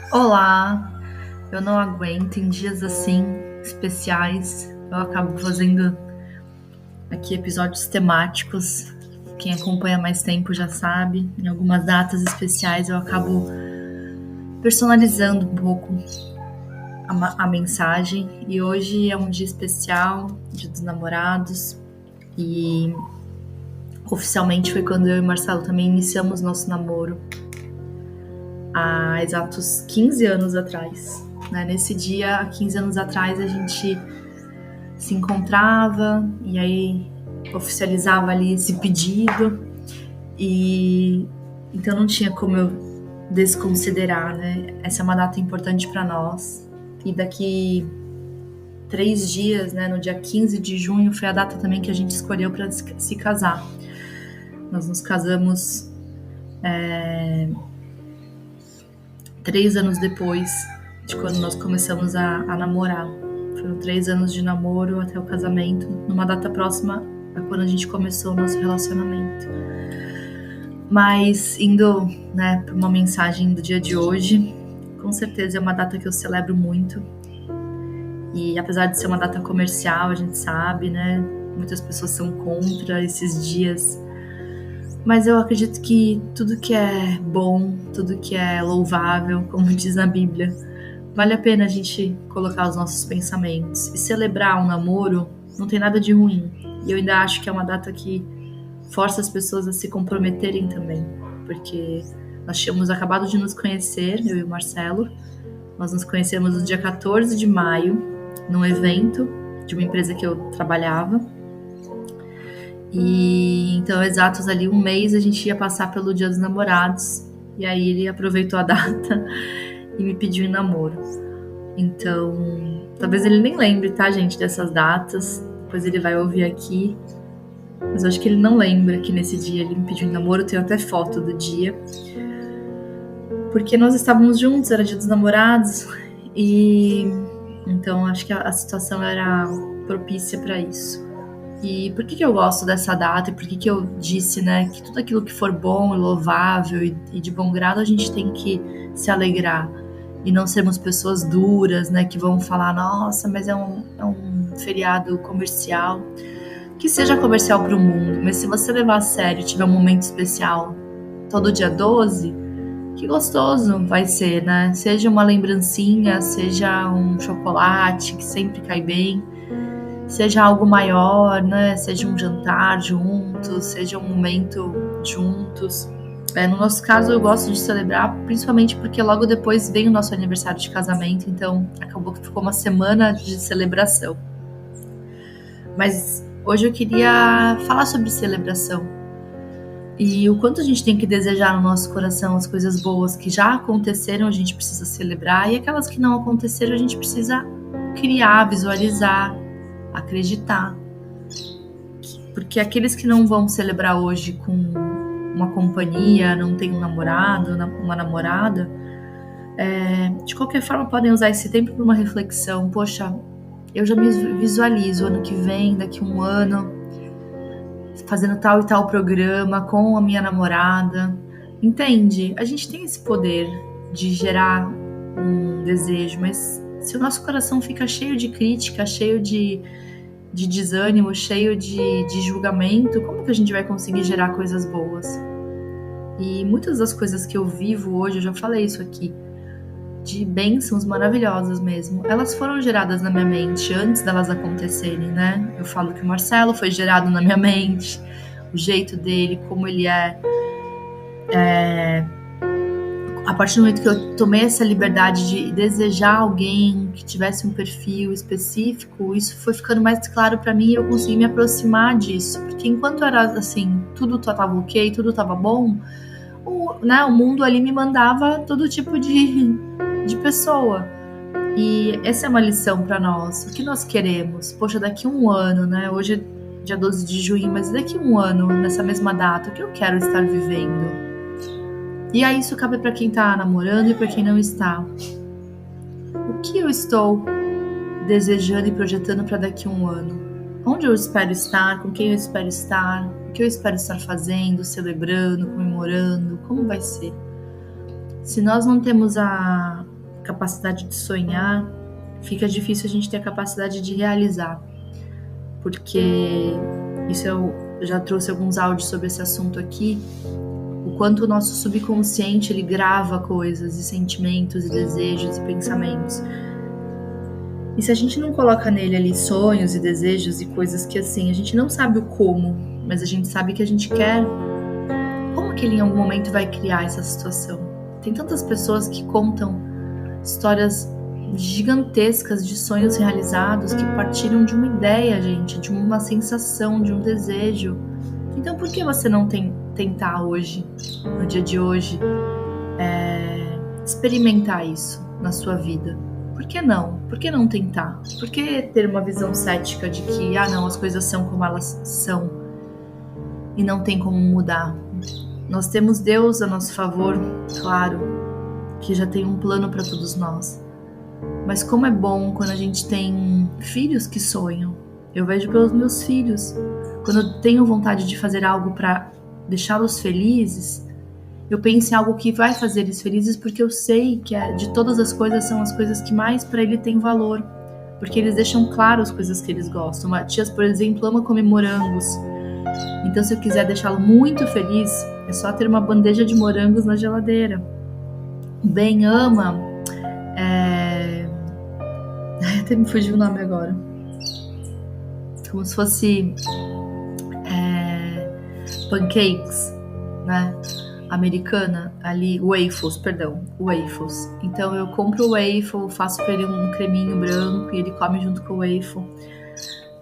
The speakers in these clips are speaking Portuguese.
Olá, eu não aguento em dias assim especiais. Eu acabo fazendo aqui episódios temáticos. Quem acompanha mais tempo já sabe. Em algumas datas especiais eu acabo personalizando um pouco a mensagem. E hoje é um dia especial, Dia dos Namorados. E oficialmente foi quando eu e Marcelo também iniciamos nosso namoro há exatos 15 anos atrás. Nesse dia, há 15 anos atrás, a gente se encontrava e aí oficializava ali esse pedido, e então não tinha como eu desconsiderar, né? Essa é uma data importante para nós, e daqui 3 dias, né, no dia 15 de junho, foi a data também que a gente escolheu para se casar. Nós nos casamos 3 anos depois de quando nós começamos a namorar. Foram 3 anos de namoro até o casamento, numa data próxima a quando a gente começou o nosso relacionamento. Mas indo, né, para uma mensagem do dia de hoje, com certeza é uma data que eu celebro muito. E apesar de ser uma data comercial, a gente sabe, né, muitas pessoas são contra esses dias. Mas eu acredito que tudo que é bom, tudo que é louvável, como diz na Bíblia, vale a pena a gente colocar os nossos pensamentos. E celebrar um namoro não tem nada de ruim. E eu ainda acho que é uma data que força as pessoas a se comprometerem também. Porque nós tínhamos acabado de nos conhecer, eu e o Marcelo. Nós nos conhecemos no dia 14 de maio, num evento de uma empresa que eu trabalhava. E então, exatos ali um mês, a gente ia passar pelo Dia dos Namorados. E aí ele aproveitou a data e me pediu em namoro. Então, talvez ele nem lembre, tá, gente, dessas datas. Depois ele vai ouvir aqui. Mas eu acho que ele não lembra que nesse dia ele me pediu em namoro. Eu tenho até foto do dia. Porque nós estávamos juntos, era Dia dos Namorados. E então acho que a situação era propícia para isso. E por que eu gosto dessa data? E por que eu disse, né, que tudo aquilo que for bom e louvável e de bom grado, a gente tem que se alegrar. E não sermos pessoas duras, né, que vão falar, nossa, mas é um feriado comercial. Que seja comercial para o mundo, mas se você levar a sério e tiver um momento especial todo dia 12, que gostoso vai ser, né? Seja uma lembrancinha, seja um chocolate que sempre cai bem, seja algo maior, né? Seja um jantar juntos, seja um momento juntos. No nosso caso, eu gosto de celebrar, principalmente porque logo depois vem o nosso aniversário de casamento, então acabou que ficou uma semana de celebração. Mas hoje eu queria falar sobre celebração e o quanto a gente tem que desejar no nosso coração as coisas boas que já aconteceram, a gente precisa celebrar, e aquelas que não aconteceram, a gente precisa criar, visualizar, acreditar. Porque aqueles que não vão celebrar hoje com uma companhia, não tem um namorado, uma namorada, de qualquer forma podem usar esse tempo para uma reflexão. Poxa, eu já me visualizo ano que vem, daqui a um ano, fazendo tal e tal programa com a minha namorada. Entende? A gente tem esse poder de gerar um desejo, mas se o nosso coração fica cheio de crítica, cheio de desânimo, cheio de julgamento, como que a gente vai conseguir gerar coisas boas? E muitas das coisas que eu vivo hoje, eu já falei isso aqui, de bênçãos maravilhosas mesmo, elas foram geradas na minha mente antes delas acontecerem, né? Eu falo que o Marcelo foi gerado na minha mente, o jeito dele, como ele é. A partir do momento que eu tomei essa liberdade de desejar alguém que tivesse um perfil específico, isso foi ficando mais claro para mim e eu consegui me aproximar disso. Porque enquanto era assim, tudo estava ok, tudo estava bom, o mundo ali me mandava todo tipo de pessoa. E essa é uma lição para nós. O que nós queremos? Poxa, daqui a um ano, né? Hoje é dia 12 de junho, mas daqui a um ano, nessa mesma data, o que eu quero estar vivendo? E aí isso cabe para quem tá namorando e para quem não está. O que eu estou desejando e projetando para daqui a um ano? Onde eu espero estar? Com quem eu espero estar? O que eu espero estar fazendo, celebrando, comemorando? Como vai ser? Se nós não temos a capacidade de sonhar, fica difícil a gente ter a capacidade de realizar. Porque isso eu já trouxe alguns áudios sobre esse assunto aqui, o quanto o nosso subconsciente ele grava coisas e sentimentos e desejos e pensamentos. E se a gente não coloca nele ali sonhos e desejos e coisas que assim, a gente não sabe o como, mas a gente sabe que a gente quer, como que ele em algum momento vai criar essa situação? Tem tantas pessoas que contam histórias gigantescas de sonhos realizados que partiram de uma ideia, gente, de uma sensação, de um desejo. Então por que você não tentar hoje, no dia de hoje, experimentar isso na sua vida? Por que não? Por que não tentar? Por que ter uma visão cética de que, não, as coisas são como elas são e não tem como mudar? Nós temos Deus a nosso favor, claro, que já tem um plano para todos nós. Mas como é bom quando a gente tem filhos que sonham. Eu vejo pelos meus filhos. Quando eu tenho vontade de fazer algo para deixá-los felizes, eu penso em algo que vai fazer eles felizes, porque eu sei que de todas as coisas são as coisas que mais para ele tem valor. Porque eles deixam claro as coisas que eles gostam. A Matias, por exemplo, ama comer morangos. Então se eu quiser deixá-lo muito feliz, é só ter uma bandeja de morangos na geladeira. O Ben ama... Até me fugiu o nome agora. Como se fosse pancakes, né? Americana, ali, waffles. Então eu compro o waffle, faço pra ele um creminho branco e ele come junto com o waffle.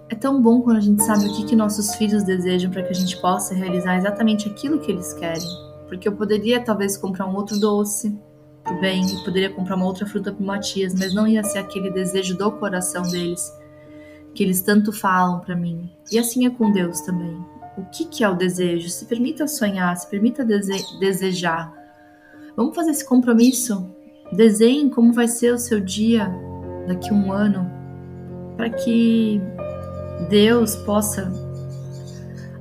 É tão bom quando a gente sabe o que nossos filhos desejam para que a gente possa realizar exatamente aquilo que eles querem. Porque eu poderia talvez comprar um outro doce pro bem, poderia comprar uma outra fruta pro Matias, mas não ia ser aquele desejo do coração deles, que eles tanto falam para mim. E assim é com Deus também. O que é o desejo? Se permita sonhar, se permita desejar. Vamos fazer esse compromisso? Desenhe como vai ser o seu dia daqui a um ano, para que Deus possa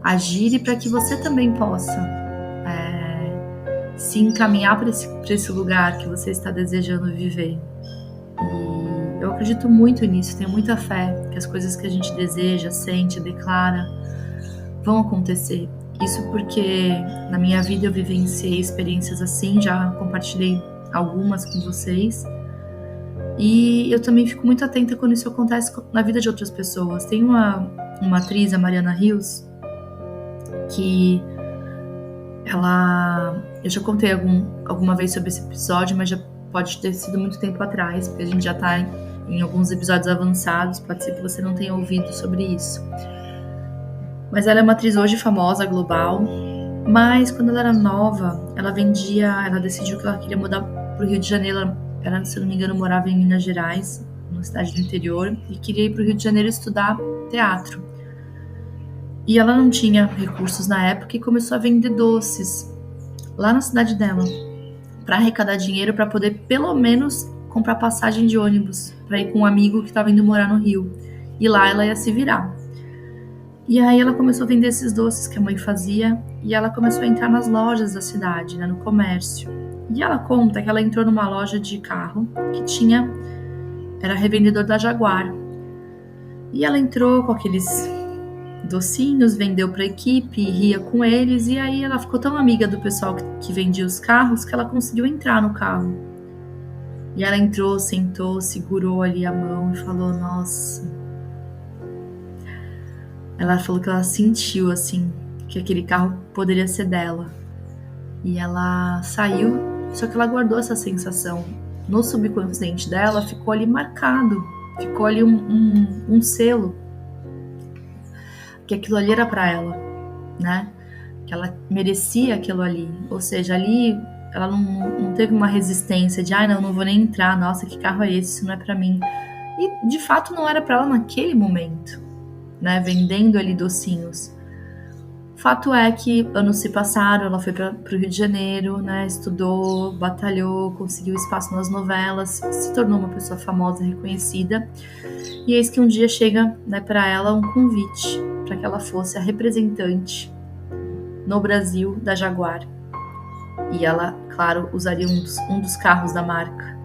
agir e para que você também possa se encaminhar para esse lugar que você está desejando viver. E eu acredito muito nisso, tenho muita fé que as coisas que a gente deseja, sente, declara, vão acontecer. Isso porque na minha vida eu vivenciei experiências assim, já compartilhei algumas com vocês. E eu também fico muito atenta quando isso acontece na vida de outras pessoas. Tem uma atriz, a Mariana Rios, que eu já contei alguma vez sobre esse episódio, mas já pode ter sido muito tempo atrás, porque a gente já está em alguns episódios avançados, pode ser que você não tenha ouvido sobre isso. Mas ela é uma atriz hoje famosa, global, mas quando ela era nova, ela decidiu que ela queria mudar para o Rio de Janeiro. Ela, se eu não me engano, morava em Minas Gerais, numa cidade do interior, e queria ir para o Rio de Janeiro estudar teatro. E ela não tinha recursos na época e começou a vender doces lá na cidade dela, para arrecadar dinheiro para poder pelo menos comprar passagem de ônibus para ir com um amigo que estava indo morar no Rio. E lá ela ia se virar. E aí ela começou a vender esses doces que a mãe fazia e ela começou a entrar nas lojas da cidade, né, no comércio. E ela conta que ela entrou numa loja de carro que era revendedor da Jaguar. E ela entrou com aqueles docinhos, vendeu para a equipe, ria com eles, e aí ela ficou tão amiga do pessoal que vendia os carros que ela conseguiu entrar no carro. E ela entrou, sentou, segurou ali a mão e falou, nossa. Ela falou que ela sentiu assim, que aquele carro poderia ser dela. E ela saiu, só que ela guardou essa sensação. No subconsciente dela ficou ali marcado, ficou ali um selo, que aquilo ali era para ela, né? Que ela merecia aquilo ali. Ou seja, ali ela não teve uma resistência de não vou nem entrar, nossa, que carro é esse? Isso não é para mim. E de fato não era para ela naquele momento, né? Vendendo ali docinhos. Fato é que anos se passaram, ela foi para o Rio de Janeiro, né? Estudou, batalhou, conseguiu espaço nas novelas, se tornou uma pessoa famosa, reconhecida. E eis que um dia chega, né, para ela um convite para que ela fosse a representante no Brasil da Jaguar. E ela, claro, usaria um dos carros da marca.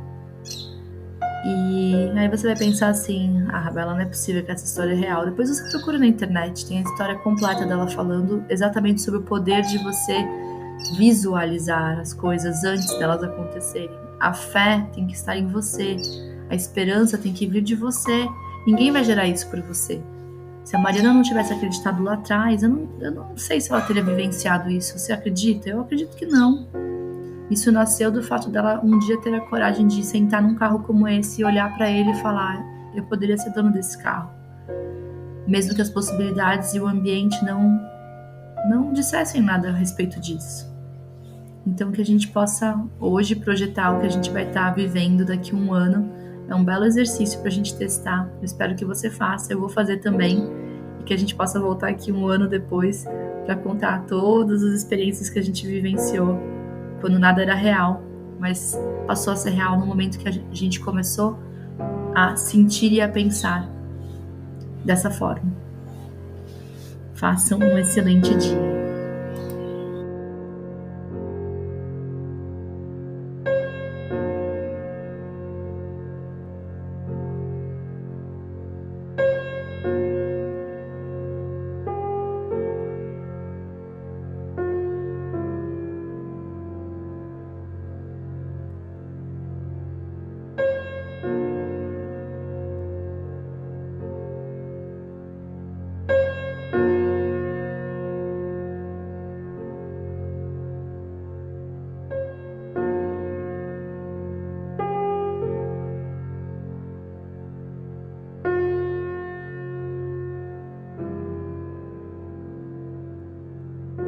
E aí você vai pensar assim, Bela, não é possível que essa história é real. Depois você procura na internet, tem a história completa dela falando exatamente sobre o poder de você visualizar as coisas antes delas acontecerem. A fé tem que estar em você, a esperança tem que vir de você. Ninguém vai gerar isso por você. Se a Mariana não tivesse acreditado lá atrás, eu não sei se ela teria vivenciado isso. Você acredita? Eu acredito que não. Isso nasceu do fato dela um dia ter a coragem de sentar num carro como esse e olhar para ele e falar: eu poderia ser dono desse carro. Mesmo que as possibilidades e o ambiente não dissessem nada a respeito disso. Então, que a gente possa hoje projetar o que a gente vai estar vivendo daqui a um ano. É um belo exercício para a gente testar. Eu espero que você faça, eu vou fazer também. E que a gente possa voltar aqui um ano depois para contar todas as experiências que a gente vivenciou quando nada era real, mas passou a ser real no momento que a gente começou a sentir e a pensar dessa forma. Façam um excelente dia.